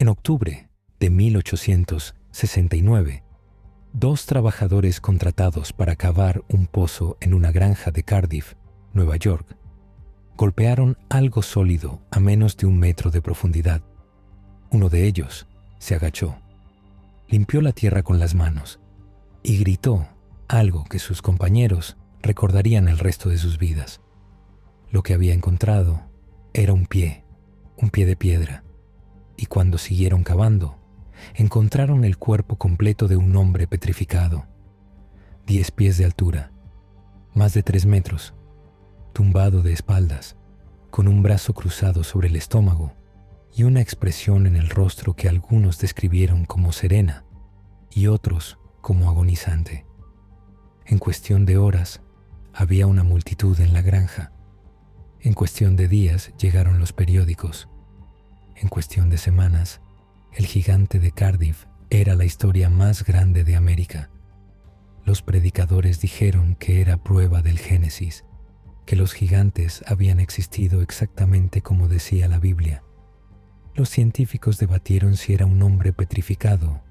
octubre de 1869, 2 trabajadores contratados para cavar un pozo en una granja de Cardiff, Nueva York, golpearon algo sólido a menos de 1 metro de profundidad. Uno de ellos se agachó, limpió la tierra con las manos y gritó algo que sus compañeros recordarían el resto de sus vidas. Lo que había encontrado era un pie de piedra, y cuando siguieron cavando, encontraron el cuerpo completo de un hombre petrificado, 10 pies de altura, más de 3 metros, tumbado de espaldas, con un brazo cruzado sobre el estómago y una expresión en el rostro que algunos describieron como serena y otros como agonizante. En cuestión de horas, había una multitud en la granja. En cuestión de días llegaron los periódicos. En cuestión de semanas, el gigante de Cardiff era la historia más grande de América. Los predicadores dijeron que era prueba del Génesis, que los gigantes habían existido exactamente como decía la Biblia. Los científicos debatieron si era un hombre petrificado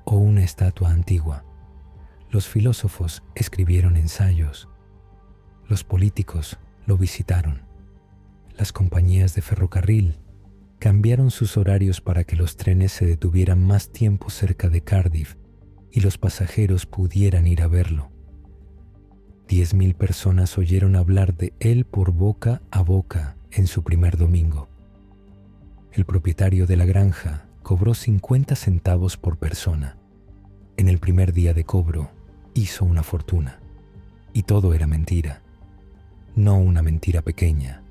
o una estatua antigua. Los filósofos escribieron ensayos. Los políticos lo visitaron. Las compañías de ferrocarril cambiaron sus horarios para que los trenes se detuvieran más tiempo cerca de Cardiff y los pasajeros pudieran ir a verlo. 10,000 personas oyeron hablar de él por boca a boca en su primer domingo. El propietario de la granja cobró 50 centavos por persona. En el primer día de cobro hizo una fortuna. Y todo era mentira. No una mentira pequeña.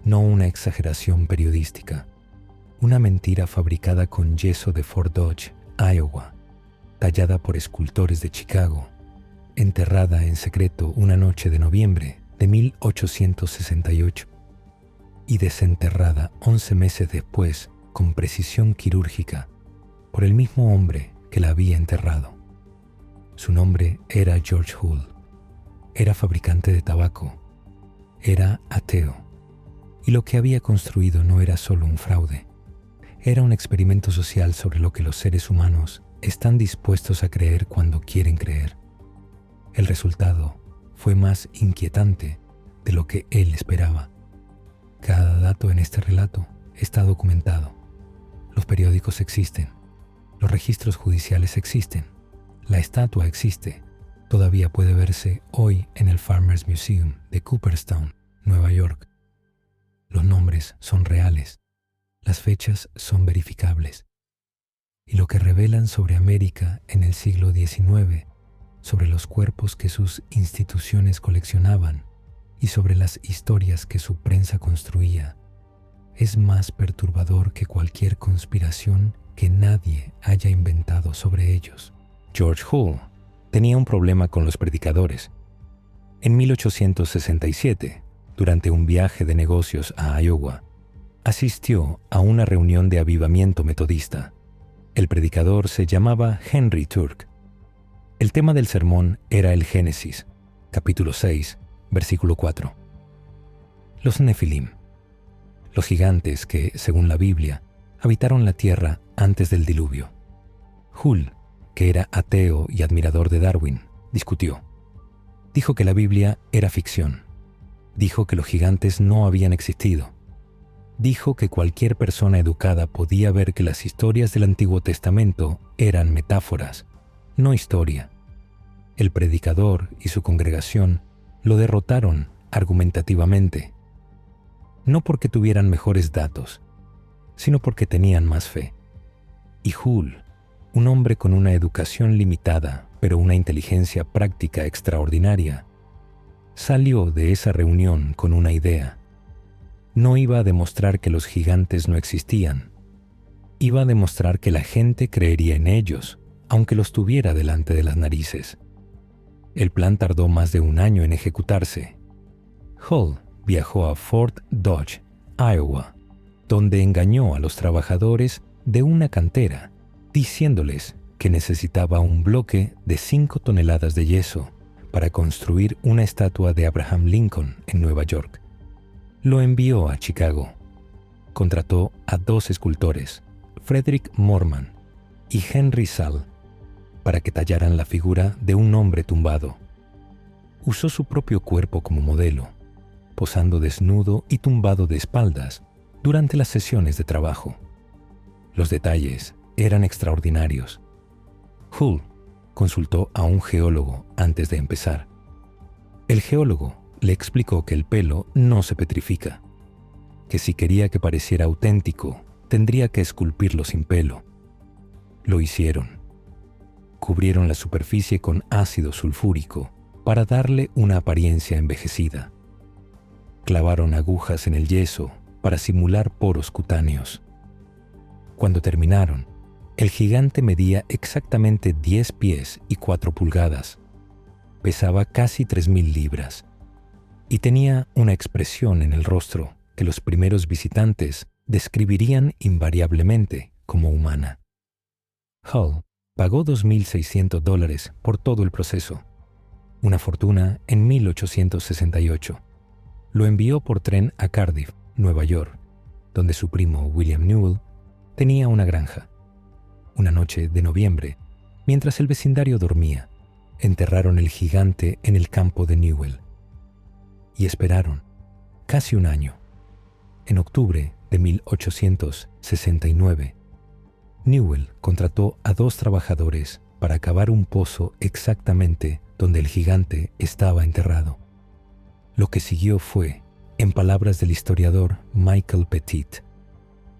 No una exageración periodística. Una mentira fabricada con yeso de Fort Dodge, Iowa, tallada por escultores de Chicago, enterrada en secreto una noche de noviembre de 1868 y desenterrada 11 meses después con precisión quirúrgica por el mismo hombre que la había enterrado. Su nombre era George Hull. Era fabricante de tabaco. Era ateo. Y lo que había construido no era solo un fraude. Era un experimento social sobre lo que los seres humanos están dispuestos a creer cuando quieren creer. El resultado fue más inquietante de lo que él esperaba. Cada dato en este relato está documentado. Los periódicos existen. Los registros judiciales existen. La estatua existe. Todavía puede verse hoy en el Farmers Museum de Cooperstown, Nueva York. Los nombres son reales. Las fechas son verificables. Y lo que revelan sobre América en el siglo XIX, sobre los cuerpos que sus instituciones coleccionaban y sobre las historias que su prensa construía, es más perturbador que cualquier conspiración que nadie haya inventado sobre ellos. George Hull tenía un problema con los predicadores. En 1867, durante un viaje de negocios a Iowa, asistió a una reunión de avivamiento metodista. El predicador se llamaba Henry Turk. El tema del sermón era el Génesis, capítulo 6, versículo 4. Los Nefilim, los gigantes que, según la Biblia, habitaron la tierra antes del diluvio. Hull, que era ateo y admirador de Darwin, discutió. Dijo que la Biblia era ficción. Dijo que los gigantes no habían existido. Dijo que cualquier persona educada podía ver que las historias del Antiguo Testamento eran metáforas, no historia. El predicador y su congregación lo derrotaron argumentativamente, no porque tuvieran mejores datos, sino porque tenían más fe. Y Hull, un hombre con una educación limitada, pero una inteligencia práctica extraordinaria, salió de esa reunión con una idea. No iba a demostrar que los gigantes no existían. Iba a demostrar que la gente creería en ellos, aunque los tuviera delante de las narices. El plan tardó más de 1 año en ejecutarse. Hull viajó a Fort Dodge, Iowa, donde engañó a los trabajadores de una cantera, diciéndoles que necesitaba un bloque de 5 toneladas de yeso para construir una estatua de Abraham Lincoln en Nueva York. Lo envió a Chicago. Contrató a 2 escultores, Frederick Morman y Henry Sahl para que tallaran la figura de un hombre tumbado. Usó su propio cuerpo como modelo, posando desnudo y tumbado de espaldas durante las sesiones de trabajo. Los detalles eran extraordinarios. Hull consultó a un geólogo antes de empezar. El geólogo le explicó que el pelo no se petrifica, que si quería que pareciera auténtico, tendría que esculpirlo sin pelo. Lo hicieron. Cubrieron la superficie con ácido sulfúrico para darle una apariencia envejecida. Clavaron agujas en el yeso para simular poros cutáneos. Cuando terminaron, el gigante medía exactamente 10 pies y 4 pulgadas. Pesaba casi 3.000 libras y tenía una expresión en el rostro que los primeros visitantes describirían invariablemente como humana. Hull pagó $2.600 por todo el proceso, una fortuna en 1868. Lo envió por tren a Cardiff, Nueva York, donde su primo William Newell tenía una granja. Una noche de noviembre, mientras el vecindario dormía, enterraron el gigante en el campo de Newell. Y esperaron casi un año. En octubre de 1869, Newell contrató a 2 trabajadores para cavar un pozo exactamente donde el gigante estaba enterrado. Lo que siguió fue, en palabras del historiador Michael Petit,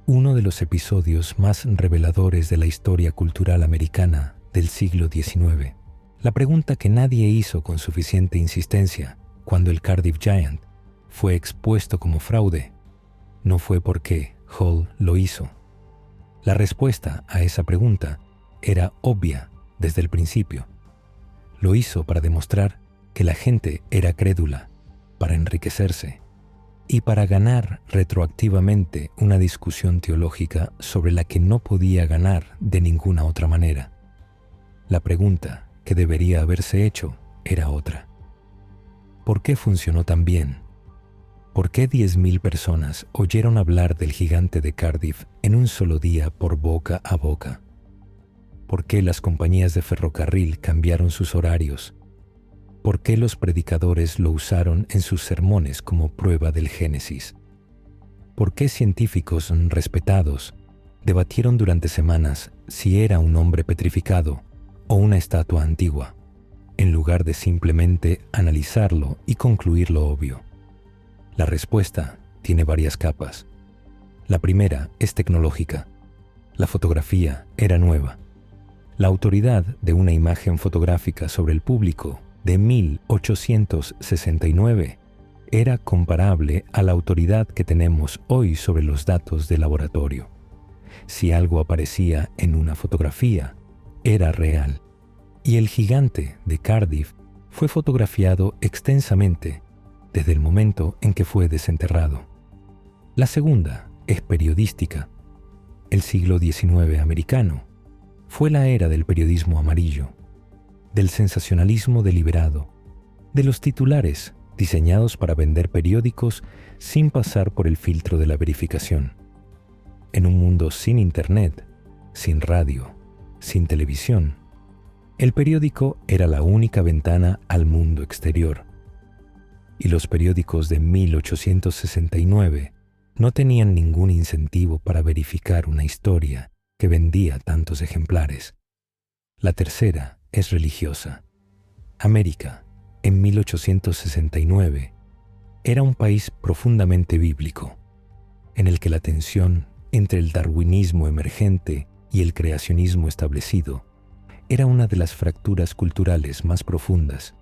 uno de los episodios más reveladores de la historia cultural americana del siglo XIX. La pregunta que nadie hizo con suficiente insistencia cuando el Cardiff Giant fue expuesto como fraude no fue por qué Hull lo hizo. La respuesta a esa pregunta era obvia desde el principio. Lo hizo para demostrar que la gente era crédula, para enriquecerse y para ganar retroactivamente una discusión teológica sobre la que no podía ganar de ninguna otra manera. La pregunta que debería haberse hecho era otra. ¿Por qué funcionó tan bien? ¿Por qué 10.000 personas oyeron hablar del gigante de Cardiff en un solo día por boca a boca? ¿Por qué las compañías de ferrocarril cambiaron sus horarios? ¿Por qué los predicadores lo usaron en sus sermones como prueba del Génesis? ¿Por qué científicos respetados debatieron durante semanas si era un hombre petrificado o una estatua antigua, en lugar de simplemente analizarlo y concluir lo obvio? La respuesta tiene varias capas. La primera es tecnológica. La fotografía era nueva. La autoridad de una imagen fotográfica sobre el público de 1869 era comparable a la autoridad que tenemos hoy sobre los datos de laboratorio. Si algo aparecía en una fotografía, era real. Y el gigante de Cardiff fue fotografiado extensamente desde el momento en que fue desenterrado. La segunda es periodística. El siglo XIX americano fue la era del periodismo amarillo, del sensacionalismo deliberado, de los titulares diseñados para vender periódicos sin pasar por el filtro de la verificación. En un mundo sin internet, sin radio, sin televisión, el periódico era la única ventana al mundo exterior. Y los periódicos de 1869 no tenían ningún incentivo para verificar una historia que vendía tantos ejemplares. La tercera es religiosa. América, en 1869, era un país profundamente bíblico, en el que la tensión entre el darwinismo emergente y el creacionismo establecido era una de las fracturas culturales más profundas.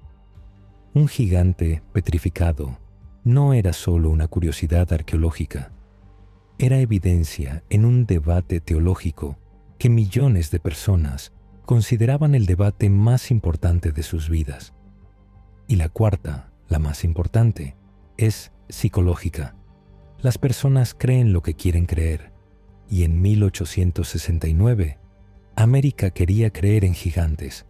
Un gigante petrificado no era solo una curiosidad arqueológica, era evidencia en un debate teológico que millones de personas consideraban el debate más importante de sus vidas. Y la cuarta, la más importante, es psicológica. Las personas creen lo que quieren creer, y en 1869, América quería creer en gigantes.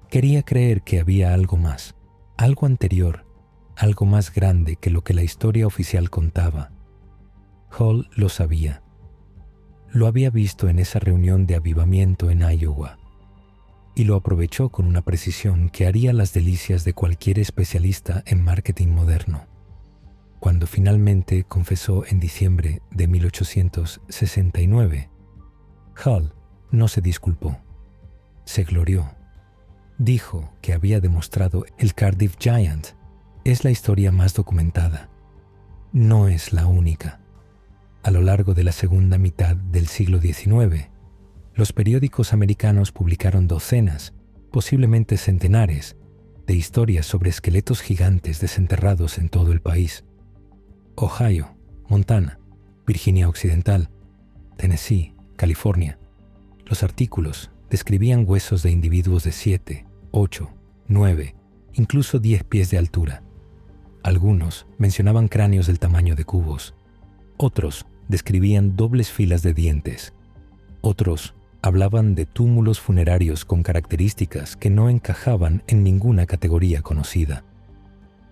Quería creer que había algo más, algo anterior, algo más grande que lo que la historia oficial contaba. Hull lo sabía. lo había visto en esa reunión de avivamiento en Iowa y lo aprovechó con una precisión que haría las delicias de cualquier especialista en marketing moderno. Cuando finalmente confesó en diciembre de 1869, Hull no se disculpó, se glorió. Dijo que había demostrado el Cardiff Giant. Es la historia más documentada. No es la única. A lo largo de la segunda mitad del siglo XIX, los periódicos americanos publicaron docenas, posiblemente centenares, de historias sobre esqueletos gigantes desenterrados en todo el país. Ohio, Montana, Virginia Occidental, Tennessee, California. Los artículos describían huesos de individuos de 7, 8, 9, incluso 10 pies de altura. Algunos mencionaban cráneos del tamaño de cubos. Otros describían dobles filas de dientes. Otros hablaban de túmulos funerarios con características que no encajaban en ninguna categoría conocida.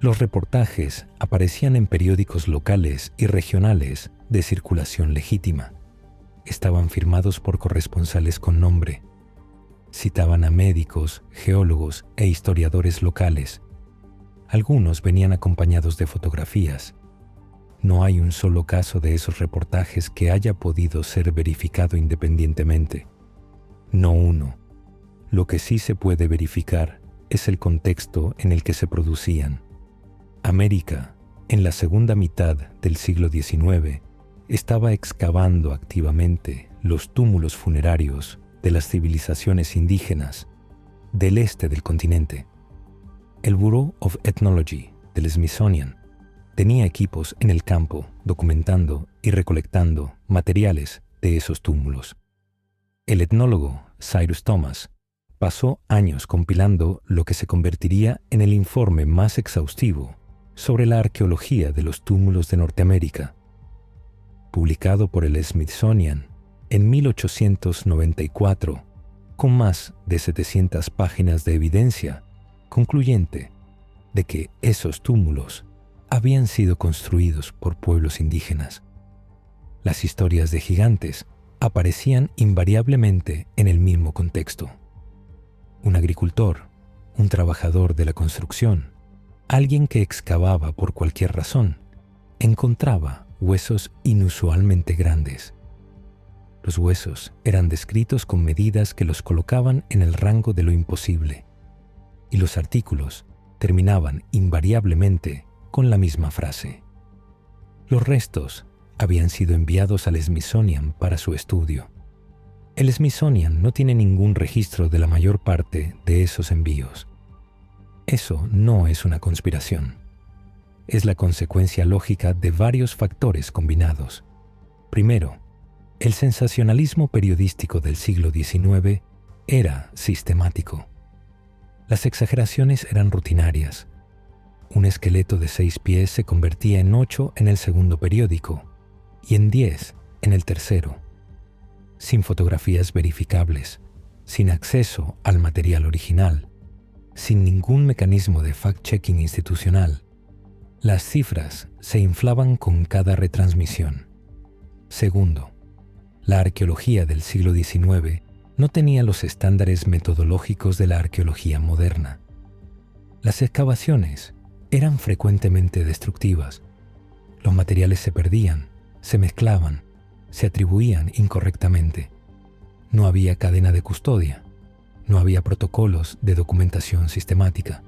Los reportajes aparecían en periódicos locales y regionales de circulación legítima. Estaban firmados por corresponsales con nombre. Citaban a médicos, geólogos e historiadores locales. Algunos venían acompañados de fotografías. No hay un solo caso de esos reportajes que haya podido ser verificado independientemente. No uno. Lo que sí se puede verificar es el contexto en el que se producían. América, en la segunda mitad del siglo XIX, estaba excavando activamente los túmulos funerarios de las civilizaciones indígenas del este del continente. El Bureau of Ethnology del Smithsonian tenía equipos en el campo documentando y recolectando materiales de esos túmulos. El etnólogo Cyrus Thomas pasó años compilando lo que se convertiría en el informe más exhaustivo sobre la arqueología de los túmulos de Norteamérica. Publicado por el Smithsonian en 1894, con más de 700 páginas de evidencia concluyente de que esos túmulos habían sido construidos por pueblos indígenas. Las historias de gigantes aparecían invariablemente en el mismo contexto. Un agricultor, un trabajador de la construcción, alguien que excavaba por cualquier razón, encontraba huesos inusualmente grandes. Los huesos eran descritos con medidas que los colocaban en el rango de lo imposible, y los artículos terminaban invariablemente con la misma frase. Los restos habían sido enviados al Smithsonian para su estudio. El Smithsonian no tiene ningún registro de la mayor parte de esos envíos. Eso no es una conspiración. Es la consecuencia lógica de varios factores combinados. Primero, el sensacionalismo periodístico del siglo XIX era sistemático. Las exageraciones eran rutinarias. Un esqueleto de 6 pies se convertía en 8 en el segundo periódico y en 10 en el tercero. Sin fotografías verificables, sin acceso al material original, sin ningún mecanismo de fact-checking institucional, las cifras se inflaban con cada retransmisión. Segundo, la arqueología del siglo XIX no tenía los estándares metodológicos de la arqueología moderna. Las excavaciones eran frecuentemente destructivas. Los materiales se perdían, se mezclaban, se atribuían incorrectamente. No había cadena de custodia. No había protocolos de documentación sistemática.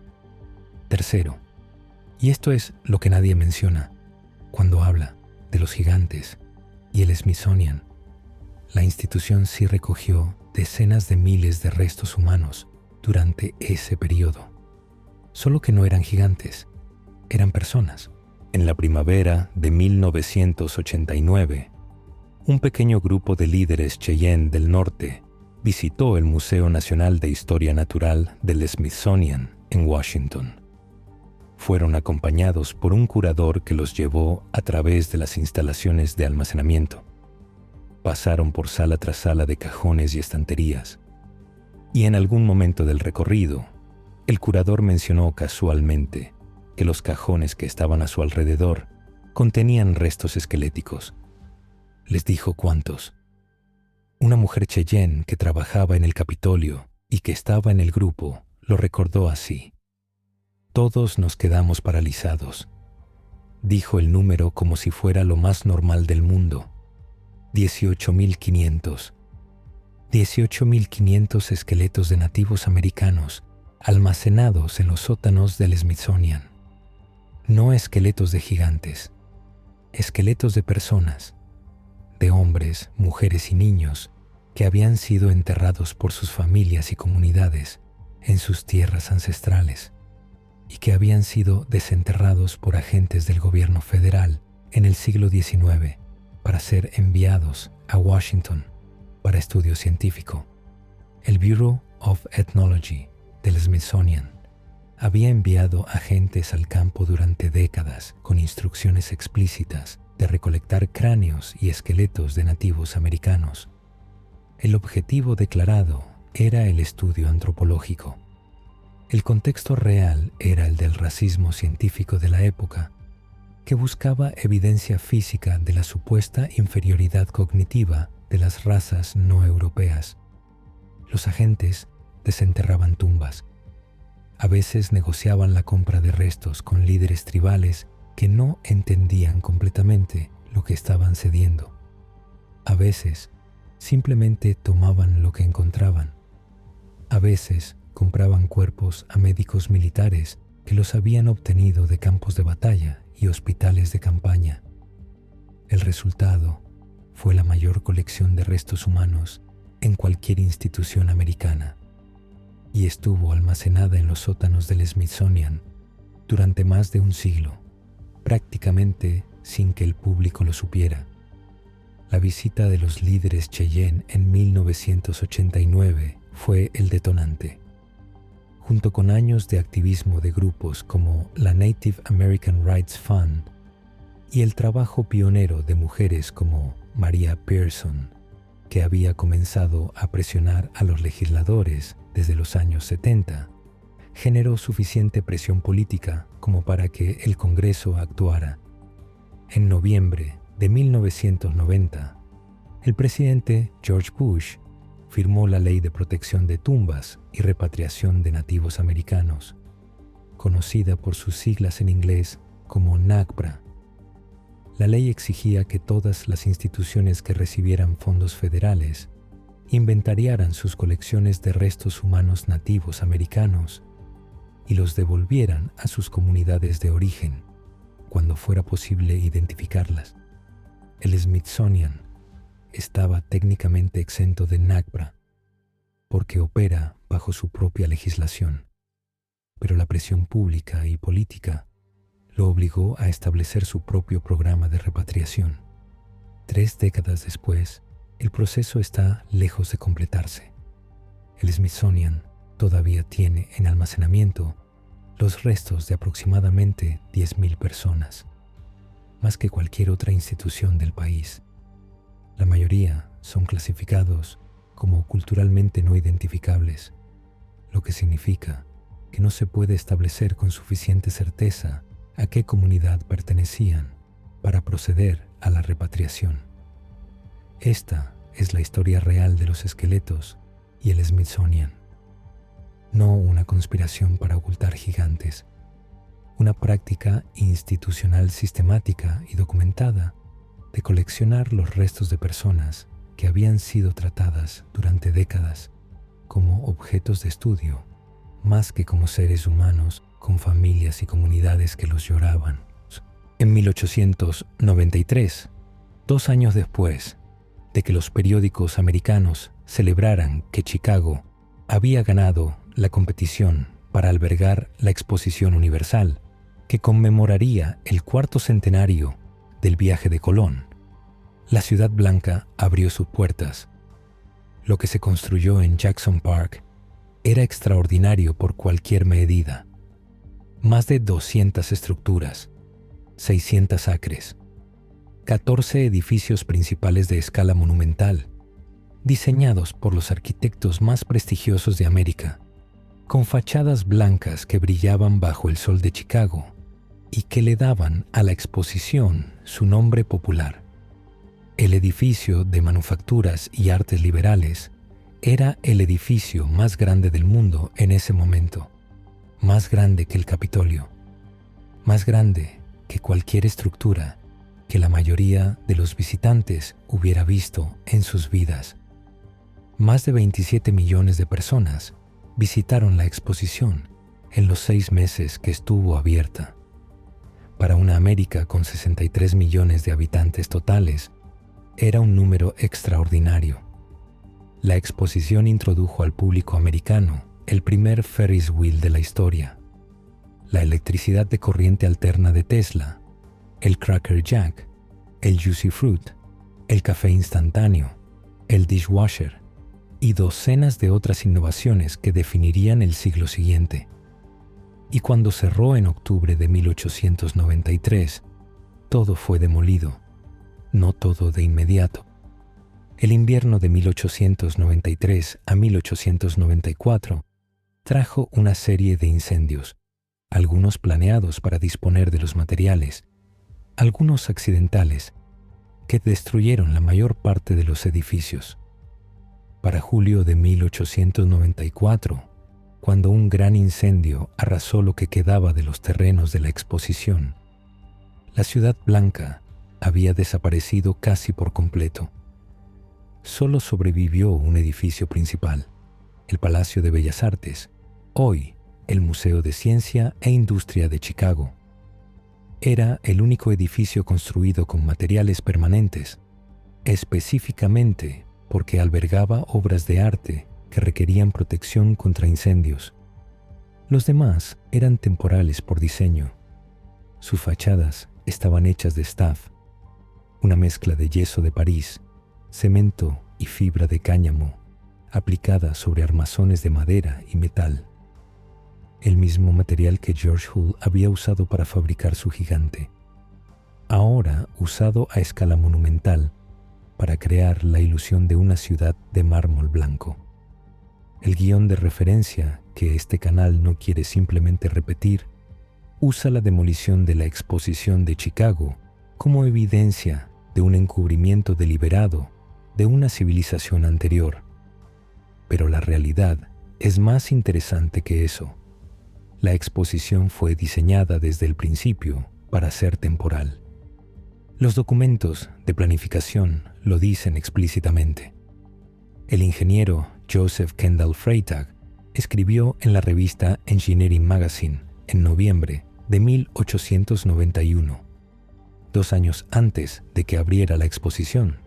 Tercero, y esto es lo que nadie menciona cuando habla de los gigantes y el Smithsonian, la institución sí recogió decenas de miles de restos humanos durante ese periodo. Solo que no eran gigantes, eran personas. En la primavera de 1989, un pequeño grupo de líderes Cheyenne del norte visitó el Museo Nacional de Historia Natural del Smithsonian en Washington. Fueron acompañados por un curador que los llevó a través de las instalaciones de almacenamiento. Pasaron por sala tras sala de cajones y estanterías, y en algún momento del recorrido, el curador mencionó casualmente que los cajones que estaban a su alrededor contenían restos esqueléticos. Les dijo cuántos. Una mujer Cheyenne que trabajaba en el Capitolio y que estaba en el grupo lo recordó así. Todos nos quedamos paralizados. Dijo el número como si fuera lo más normal del mundo. 18.500. 18.500 esqueletos de nativos americanos almacenados en los sótanos del Smithsonian. No esqueletos de gigantes, esqueletos de personas, de hombres, mujeres y niños que habían sido enterrados por sus familias y comunidades en sus tierras ancestrales y que habían sido desenterrados por agentes del gobierno federal en el siglo XIX para ser enviados a Washington para estudio científico. El Bureau of Ethnology del Smithsonian había enviado agentes al campo durante décadas con instrucciones explícitas de recolectar cráneos y esqueletos de nativos americanos. El objetivo declarado era el estudio antropológico. El contexto real era el del racismo científico de la época, que buscaba evidencia física de la supuesta inferioridad cognitiva de las razas no europeas. Los agentes desenterraban tumbas. A veces negociaban la compra de restos con líderes tribales que no entendían completamente lo que estaban cediendo. A veces simplemente tomaban lo que encontraban. A veces compraban cuerpos a médicos militares que los habían obtenido de campos de batalla y hospitales de campaña. El resultado fue la mayor colección de restos humanos en cualquier institución americana y estuvo almacenada en los sótanos del Smithsonian durante más de un siglo, prácticamente sin que el público lo supiera. La visita de los líderes Cheyenne en 1989 fue el detonante. Junto con años de activismo de grupos como la Native American Rights Fund y el trabajo pionero de mujeres como Maria Pearson, que había comenzado a presionar a los legisladores desde los años 70, generó suficiente presión política como para que el Congreso actuara. En noviembre de 1990, el presidente George Bush firmó la Ley de Protección de Tumbas y Repatriación de Nativos Americanos, conocida por sus siglas en inglés como NAGPRA. La ley exigía que todas las instituciones que recibieran fondos federales inventariaran sus colecciones de restos humanos nativos americanos y los devolvieran a sus comunidades de origen cuando fuera posible identificarlas. El Smithsonian estaba técnicamente exento de NAGPRA porque opera bajo su propia legislación, pero la presión pública y política lo obligó a establecer su propio programa de repatriación. 3 décadas después, el proceso está lejos de completarse. El Smithsonian todavía tiene en almacenamiento los restos de aproximadamente 10.000 personas, más que cualquier otra institución del país. La mayoría son clasificados como culturalmente no identificables, lo que significa que no se puede establecer con suficiente certeza a qué comunidad pertenecían para proceder a la repatriación. Esta es la historia real de los esqueletos y el Smithsonian. No una conspiración para ocultar gigantes, una práctica institucional sistemática y documentada de coleccionar los restos de personas que habían sido tratadas durante décadas como objetos de estudio, más que como seres humanos con familias y comunidades que los lloraban. En 1893, 2 años después de que los periódicos americanos celebraran que Chicago había ganado la competición para albergar la Exposición Universal, que conmemoraría el 4º centenario del viaje de Colón, la Ciudad Blanca abrió sus puertas. Lo que se construyó en Jackson Park era extraordinario por cualquier medida. Más de 200 estructuras, 600 acres, 14 edificios principales de escala monumental, diseñados por los arquitectos más prestigiosos de América, con fachadas blancas que brillaban bajo el sol de Chicago y que le daban a la exposición su nombre popular. El edificio de manufacturas y artes liberales era el edificio más grande del mundo en ese momento, más grande que el Capitolio, más grande que cualquier estructura que la mayoría de los visitantes hubiera visto en sus vidas. Más de 27 millones de personas visitaron la exposición en los 6 meses que estuvo abierta. Para una América con 63 millones de habitantes totales, era un número extraordinario. La exposición introdujo al público americano el primer Ferris wheel de la historia, la electricidad de corriente alterna de Tesla, el Cracker Jack, el Juicy Fruit, el café instantáneo, el dishwasher y docenas de otras innovaciones que definirían el siglo siguiente. Y cuando cerró en octubre de 1893, todo fue demolido, no todo de inmediato. El invierno de 1893 a 1894 trajo una serie de incendios, algunos planeados para disponer de los materiales, algunos accidentales, que destruyeron la mayor parte de los edificios. Para julio de 1894, cuando un gran incendio arrasó lo que quedaba de los terrenos de la exposición, la Ciudad Blanca había desaparecido casi por completo. Solo sobrevivió un edificio principal, el Palacio de Bellas Artes, hoy el Museo de Ciencia e Industria de Chicago. Era el único edificio construido con materiales permanentes, específicamente porque albergaba obras de arte que requerían protección contra incendios. Los demás eran temporales por diseño. Sus fachadas estaban hechas de staff, una mezcla de yeso de París, cemento y fibra de cáñamo, aplicada sobre armazones de madera y metal. El mismo material que George Hull había usado para fabricar su gigante, ahora usado a escala monumental para crear la ilusión de una ciudad de mármol blanco. El guión de referencia que este canal no quiere simplemente repetir usa la demolición de la exposición de Chicago como evidencia de un encubrimiento deliberado de una civilización anterior. Pero la realidad es más interesante que eso. La exposición fue diseñada desde el principio para ser temporal. Los documentos de planificación lo dicen explícitamente. El ingeniero Joseph Kendall Freytag escribió en la revista Engineering Magazine en noviembre de 1891, 2 años antes de que abriera la exposición,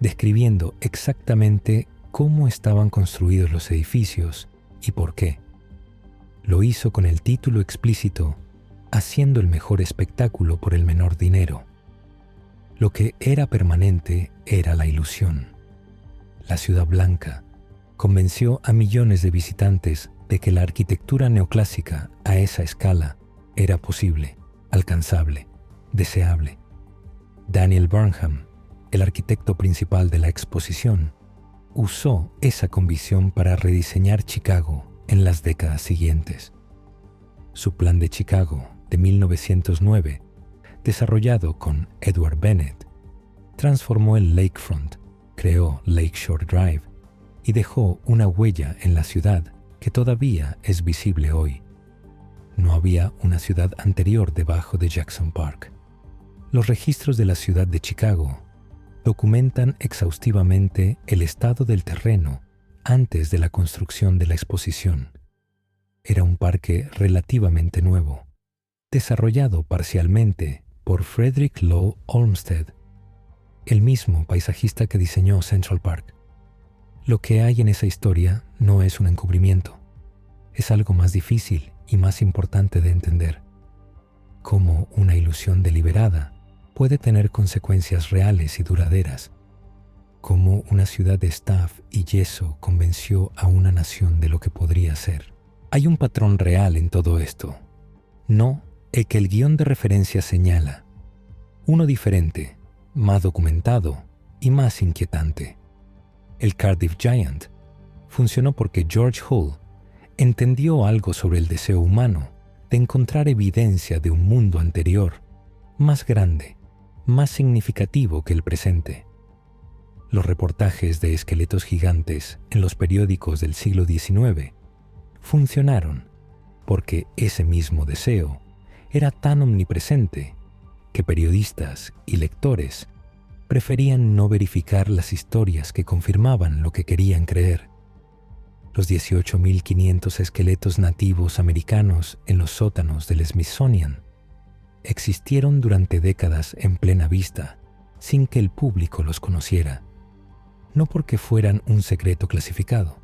describiendo exactamente cómo estaban construidos los edificios y por qué. Lo hizo con el título explícito «Haciendo el mejor espectáculo por el menor dinero». Lo que era permanente era la ilusión. La Ciudad Blanca convenció a millones de visitantes de que la arquitectura neoclásica a esa escala era posible, alcanzable, deseable. Daniel Burnham, el arquitecto principal de la exposición, usó esa convicción para rediseñar Chicago en las décadas siguientes. Su plan de Chicago de 1909, desarrollado con Edward Bennett, transformó el Lakefront, creó Lakeshore Drive y dejó una huella en la ciudad que todavía es visible hoy. No había una ciudad anterior debajo de Jackson Park. Los registros de la ciudad de Chicago documentan exhaustivamente el estado del terreno antes de la construcción de la exposición. Era un parque relativamente nuevo, desarrollado parcialmente por Frederick Law Olmsted, el mismo paisajista que diseñó Central Park. Lo que hay en esa historia no es un encubrimiento, es algo más difícil y más importante de entender. Cómo una ilusión deliberada puede tener consecuencias reales y duraderas. Cómo una ciudad de staff y yeso convenció a una nación de lo que podría ser. Hay un patrón real en todo esto, no el que el guión de referencia señala. Uno diferente, más documentado y más inquietante. El Cardiff Giant funcionó porque George Hull entendió algo sobre el deseo humano de encontrar evidencia de un mundo anterior, más grande, más significativo que el presente. Los reportajes de esqueletos gigantes en los periódicos del siglo XIX funcionaron porque ese mismo deseo era tan omnipresente que periodistas y lectores preferían no verificar las historias que confirmaban lo que querían creer. Los 18.500 esqueletos nativos americanos en los sótanos del Smithsonian existieron durante décadas en plena vista, sin que el público los conociera, no porque fueran un secreto clasificado,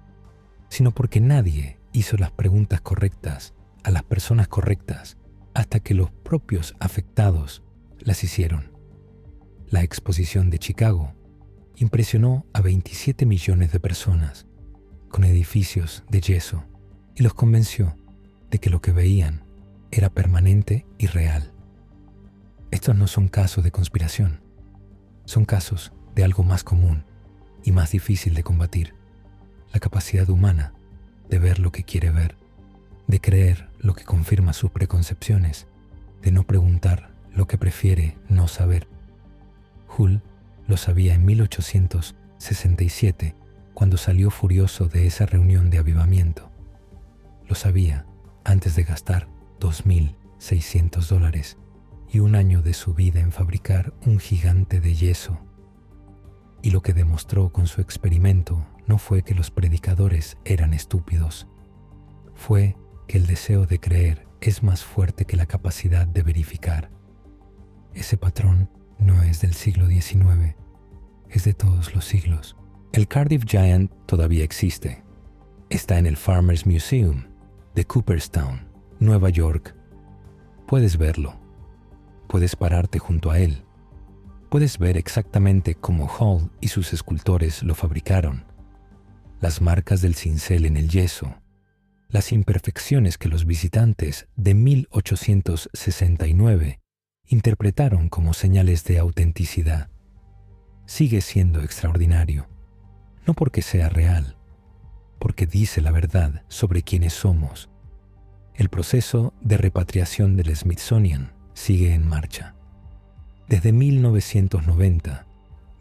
sino porque nadie hizo las preguntas correctas a las personas correctas hasta que los propios afectados las hicieron. La exposición de Chicago impresionó a 27 millones de personas con edificios de yeso y los convenció de que lo que veían era permanente y real. Estos no son casos de conspiración, son casos de algo más común y más difícil de combatir: la capacidad humana de ver lo que quiere ver, de creer lo que confirma sus preconcepciones, de no preguntar lo que prefiere no saber. Hull lo sabía en 1867, cuando salió furioso de esa reunión de avivamiento. Lo sabía antes de gastar $2.600 y un año de su vida en fabricar un gigante de yeso. Y lo que demostró con su experimento no fue que los predicadores eran estúpidos, fue que el deseo de creer es más fuerte que la capacidad de verificar. Ese patrón no es del siglo XIX, es de todos los siglos. El Cardiff Giant todavía existe. Está en el Farmers Museum de Cooperstown, Nueva York. Puedes verlo. Puedes pararte junto a él. Puedes ver exactamente cómo Hall y sus escultores lo fabricaron. Las marcas del cincel en el yeso. Las imperfecciones que los visitantes de 1869 interpretaron como señales de autenticidad. Sigue siendo extraordinario, no porque sea real, porque dice la verdad sobre quiénes somos. El proceso de repatriación del Smithsonian sigue en marcha. Desde 1990,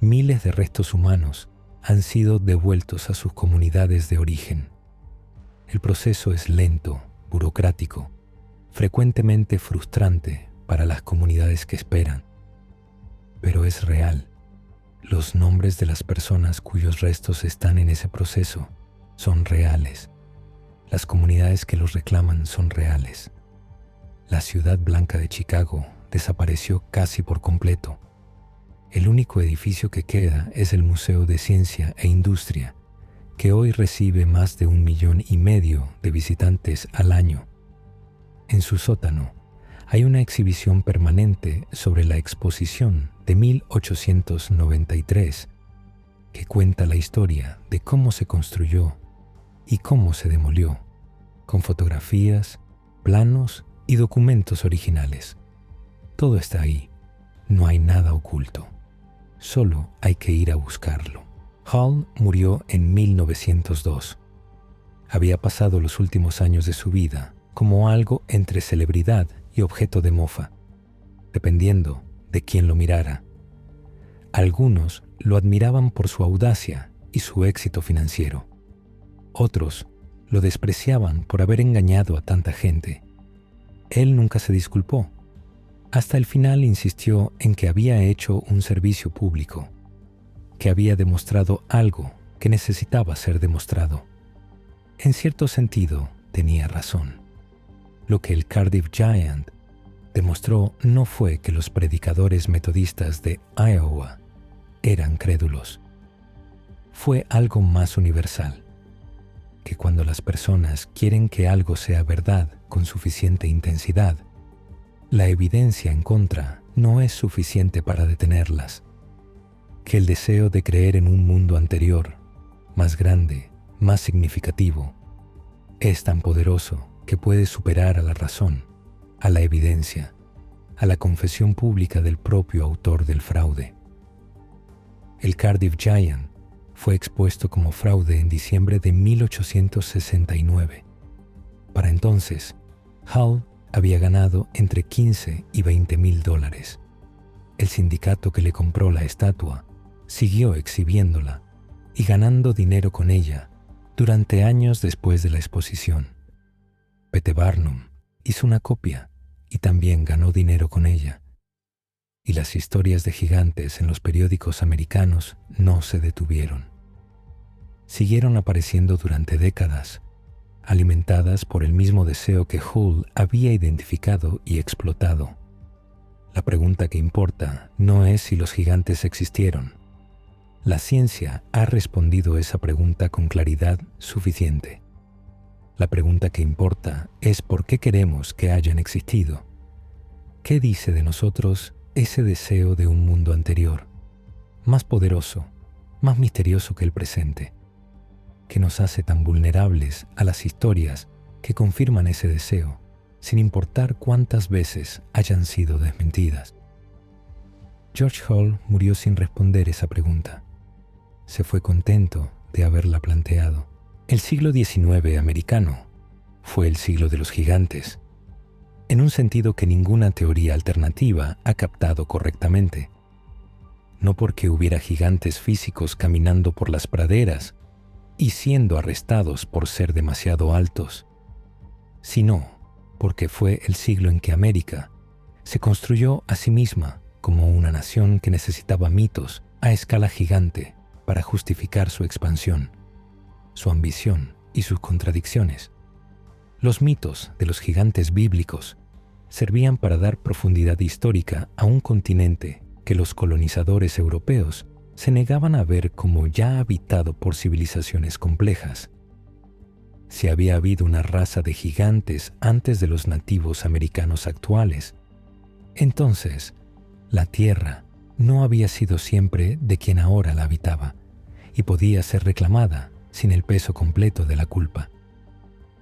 miles de restos humanos han sido devueltos a sus comunidades de origen. El proceso es lento, burocrático, frecuentemente frustrante para las comunidades que esperan, pero es real. Los nombres de las personas cuyos restos están en ese proceso son reales. Las comunidades que los reclaman son reales. La ciudad blanca de Chicago desapareció casi por completo. El único edificio que queda es el Museo de Ciencia e Industria, que hoy recibe más de 1,5 millones de visitantes al año. En su sótano hay una exhibición permanente sobre la exposición de 1893 que cuenta la historia de cómo se construyó y cómo se demolió, con fotografías, planos y documentos originales. Todo está ahí, no hay nada oculto, solo hay que ir a buscarlo. Hall murió en 1902. Había pasado los últimos años de su vida como algo entre celebridad y objeto de mofa, dependiendo de quién lo mirara. Algunos lo admiraban por su audacia y su éxito financiero. Otros lo despreciaban por haber engañado a tanta gente. Él nunca se disculpó. Hasta el final insistió en que había hecho un servicio público, que había demostrado algo que necesitaba ser demostrado. En cierto sentido, tenía razón. Lo que el Cardiff Giant demostró no fue que los predicadores metodistas de Iowa eran crédulos. Fue algo más universal, que cuando las personas quieren que algo sea verdad con suficiente intensidad, la evidencia en contra no es suficiente para detenerlas. Que el deseo de creer en un mundo anterior, más grande, más significativo, es tan poderoso que puede superar a la razón, a la evidencia, a la confesión pública del propio autor del fraude. El Cardiff Giant fue expuesto como fraude en diciembre de 1869. Para entonces, Hall había ganado entre $15,000 y $20,000. El sindicato que le compró la estatua siguió exhibiéndola y ganando dinero con ella durante años después de la exposición. P.T. Barnum hizo una copia y también ganó dinero con ella. Y las historias de gigantes en los periódicos americanos no se detuvieron. Siguieron apareciendo durante décadas, alimentadas por el mismo deseo que Hull había identificado y explotado. La pregunta que importa no es si los gigantes existieron. La ciencia ha respondido esa pregunta con claridad suficiente. La pregunta que importa es por qué queremos que hayan existido. ¿Qué dice de nosotros ese deseo de un mundo anterior, más poderoso, más misterioso que el presente, que nos hace tan vulnerables a las historias que confirman ese deseo, sin importar cuántas veces hayan sido desmentidas? George Hull murió sin responder esa pregunta. Se fue contento de haberla planteado. El siglo XIX americano fue el siglo de los gigantes, en un sentido que ninguna teoría alternativa ha captado correctamente. No porque hubiera gigantes físicos caminando por las praderas y siendo arrestados por ser demasiado altos, sino porque fue el siglo en que América se construyó a sí misma como una nación que necesitaba mitos a escala gigante para justificar su expansión, su ambición y sus contradicciones. Los mitos de los gigantes bíblicos servían para dar profundidad histórica a un continente que los colonizadores europeos se negaban a ver como ya habitado por civilizaciones complejas. Si había habido una raza de gigantes antes de los nativos americanos actuales, entonces la Tierra no había sido siempre de quien ahora la habitaba y podía ser reclamada sin el peso completo de la culpa.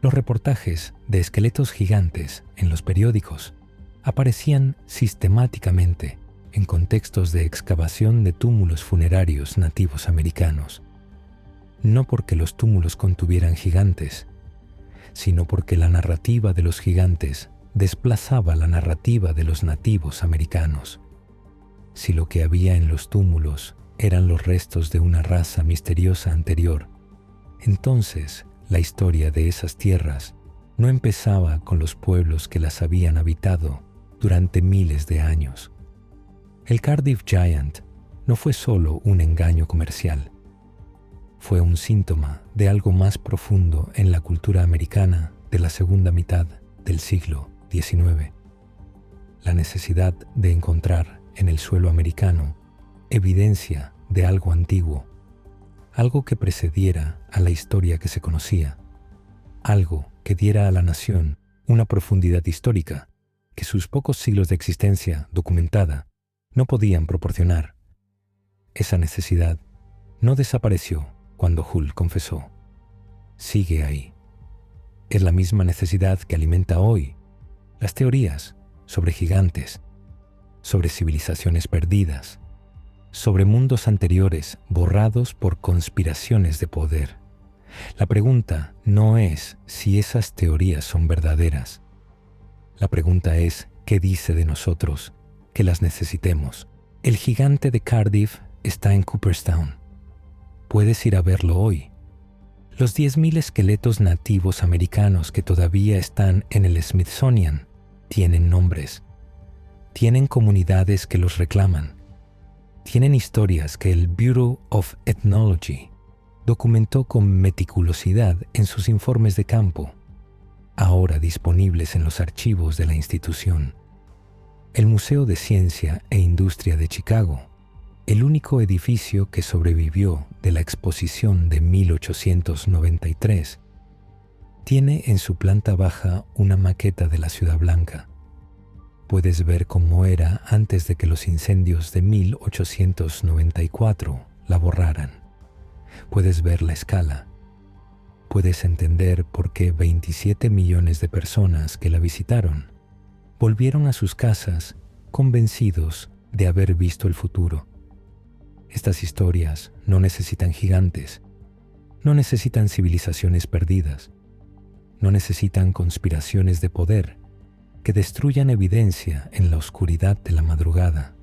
Los reportajes de esqueletos gigantes en los periódicos aparecían sistemáticamente en contextos de excavación de túmulos funerarios nativos americanos, no porque los túmulos contuvieran gigantes, sino porque la narrativa de los gigantes desplazaba la narrativa de los nativos americanos. Si lo que había en los túmulos eran los restos de una raza misteriosa anterior, entonces la historia de esas tierras no empezaba con los pueblos que las habían habitado durante miles de años. El Cardiff Giant no fue solo un engaño comercial, fue un síntoma de algo más profundo en la cultura americana de la segunda mitad del siglo XIX. La necesidad de encontrar en el suelo americano evidencia de algo antiguo, algo que precediera a la historia que se conocía, algo que diera a la nación una profundidad histórica que sus pocos siglos de existencia documentada no podían proporcionar. Esa necesidad no desapareció cuando Hull confesó. Sigue ahí. Es la misma necesidad que alimenta hoy las teorías sobre gigantes, sobre civilizaciones perdidas, sobre mundos anteriores borrados por conspiraciones de poder. La pregunta no es si esas teorías son verdaderas. La pregunta es qué dice de nosotros que las necesitemos. El gigante de Cardiff está en Cooperstown. Puedes ir a verlo hoy. Los 10.000 esqueletos nativos americanos que todavía están en el Smithsonian tienen nombres. Tienen comunidades que los reclaman. Tienen historias que el Bureau of Ethnology documentó con meticulosidad en sus informes de campo, ahora disponibles en los archivos de la institución. El Museo de Ciencia e Industria de Chicago, el único edificio que sobrevivió de la exposición de 1893, tiene en su planta baja una maqueta de la Ciudad Blanca. Puedes ver cómo era antes de que los incendios de 1894 la borraran. Puedes ver la escala. Puedes entender por qué 27 millones de personas que la visitaron volvieron a sus casas convencidos de haber visto el futuro. Estas historias no necesitan gigantes, no necesitan civilizaciones perdidas, no necesitan conspiraciones de poder que destruyan evidencia en la oscuridad de la madrugada.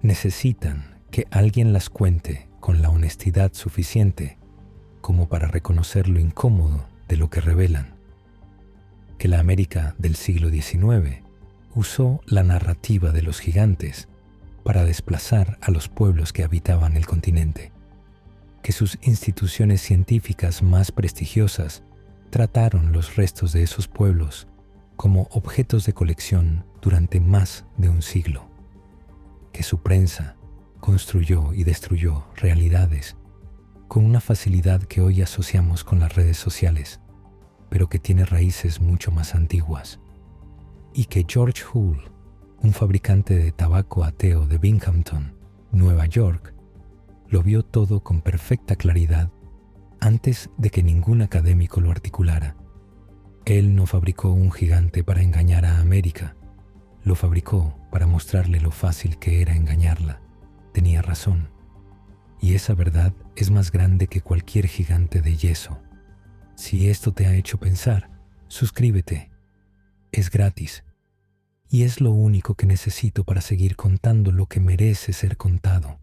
necesitan que alguien las cuente con la honestidad suficiente como para reconocer lo incómodo de lo que revelan. Que la América del siglo XIX usó la narrativa de los gigantes para desplazar a los pueblos que habitaban el continente. Que sus instituciones científicas más prestigiosas trataron los restos de esos pueblos como objetos de colección durante más de un siglo. Que su prensa construyó y destruyó realidades con una facilidad que hoy asociamos con las redes sociales, pero que tiene raíces mucho más antiguas. Y que George Hull, un fabricante de tabaco ateo de Binghamton, Nueva York, lo vio todo con perfecta claridad antes de que ningún académico lo articulara. Él no fabricó un gigante para engañar a América, lo fabricó para mostrarle lo fácil que era engañarla. Tenía razón. Y esa verdad es más grande que cualquier gigante de yeso. Si esto te ha hecho pensar, suscríbete. Es gratis. Y es lo único que necesito para seguir contando lo que merece ser contado.